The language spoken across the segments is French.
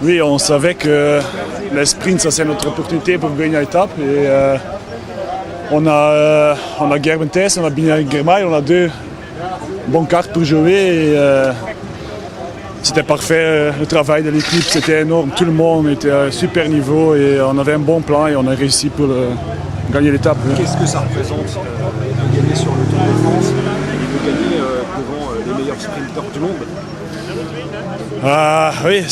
Oui, on savait que le sprint, ça c'est notre opportunité pour gagner l'étape. Et on a Gerben Thijs, on a Biniam Girmay, on a deux bonnes cartes pour jouer. Et, c'était parfait, le travail de l'équipe, c'était énorme. Tout le monde était à un super niveau et on avait un bon plan et on a réussi pour gagner l'étape. Qu'est-ce que ça représente de gagner sur le Tour de France et de gagner devant les meilleurs sprinteurs du monde? Oui,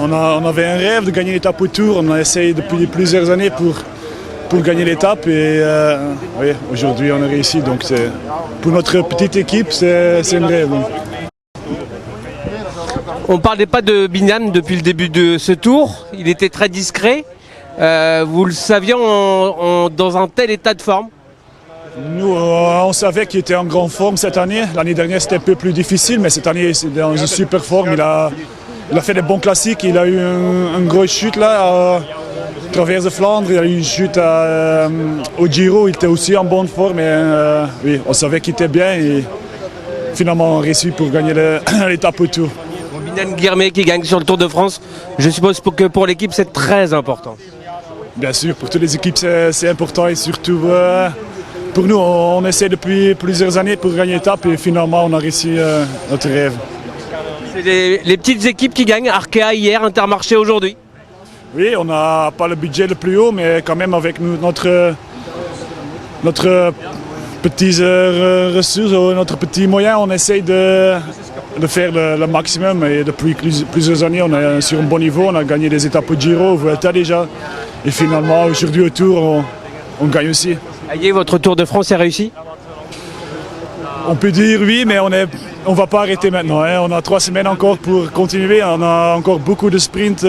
on avait un rêve de gagner l'étape au Tour. On a essayé depuis plusieurs années pour gagner l'étape et oui, aujourd'hui on a réussi. Donc pour notre petite équipe, c'est un rêve. On ne parlait pas de Biniam depuis le début de ce tour. Il était très discret. Vous le saviez dans un tel état de forme? Nous, on savait qu'il était en grande forme cette année. L'année dernière, c'était un peu plus difficile, mais cette année, c'est dans une super forme. Il a fait des bons classiques. Il a eu une grosse chute là, à travers de Flandre. Il a eu une chute au Giro. Il était aussi en bonne forme. Oui, on savait qu'il était bien et finalement, on a réussi pour gagner l'étape au Tour. Biniam Girmay qui gagne sur le Tour de France, je suppose que pour l'équipe, c'est très important. Bien sûr, pour toutes les équipes, c'est important et surtout pour nous, on essaie depuis plusieurs années pour gagner l'étape et finalement, on a réussi notre rêve. C'est les petites équipes qui gagnent, Arkea hier, Intermarché aujourd'hui. Oui, on n'a pas le budget le plus haut, mais quand même avec notre petites ressources, notre petit moyen, on essaye de faire le maximum. Et depuis plusieurs années, on est sur un bon niveau. On a gagné des étapes au Giro, au Vuelta déjà. Et finalement, aujourd'hui au Tour, on gagne aussi. Ayez, votre Tour de France est réussi? On peut dire oui, mais on ne va pas arrêter maintenant. Hein. On a 3 semaines encore pour continuer. On a encore beaucoup de sprints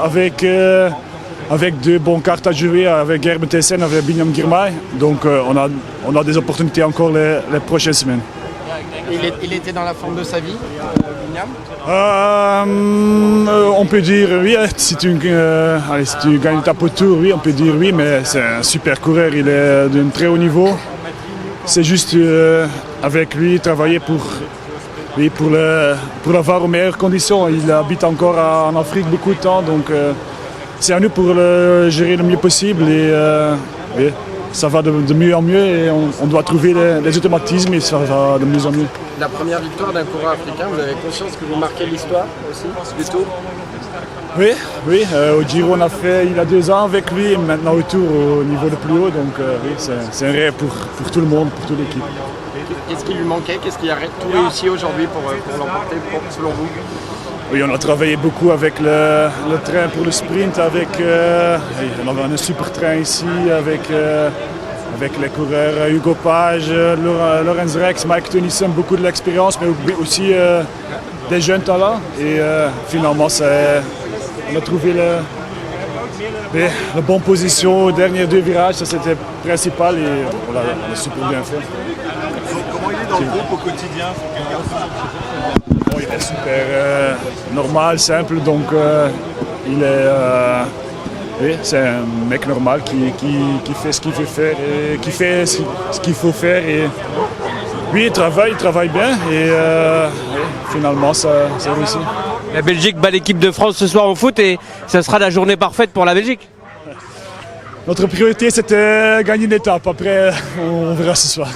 avec 2 bonnes cartes à jouer, avec Gerben Thijs, avec Biniam Girmay. Donc on a des opportunités encore les prochaines semaines. Il était dans la forme de sa vie, Biniam? On peut dire oui, si tu gagnes l'étape au Tour, oui, on peut dire oui, mais c'est un super coureur, il est d'un très haut niveau. C'est juste avec lui travailler pour l'avoir aux meilleures conditions. Il habite encore en Afrique beaucoup de temps, donc c'est à nous pour le gérer le mieux possible et ça va de mieux en mieux et on doit trouver les automatismes et ça va de mieux en mieux. La première victoire d'un coureur africain, vous avez conscience que vous marquez l'histoire aussi du Tour? Oui, au Giro on a fait il y a 2 ans avec lui et maintenant au Tour au niveau le plus haut, donc oui, c'est un rêve pour tout le monde, pour toute l'équipe. Qu'est-ce qui lui manquait? Qu'est-ce qui a tout réussi aujourd'hui pour l'emporter selon vous? Oui, on a travaillé beaucoup avec le train pour le sprint, on avait un super train ici avec les coureurs Hugo Page, Lorenz Rex, Mike Tennyson, beaucoup de l'expérience, mais aussi des jeunes talents. Et finalement, on a trouvé la bonne position aux dernières 2 virages, ça c'était principal et on a super bien fait. Comment il est dans le groupe au quotidien? Il est super normal, simple, donc c'est un mec normal qui fait ce qu'il veut faire et qui fait ce qu'il faut faire. Et oui, il travaille bien et finalement ça réussit. La Belgique bat l'équipe de France ce soir au foot et ça sera la journée parfaite pour la Belgique. Notre priorité c'était gagner une étape, après on verra ce soir.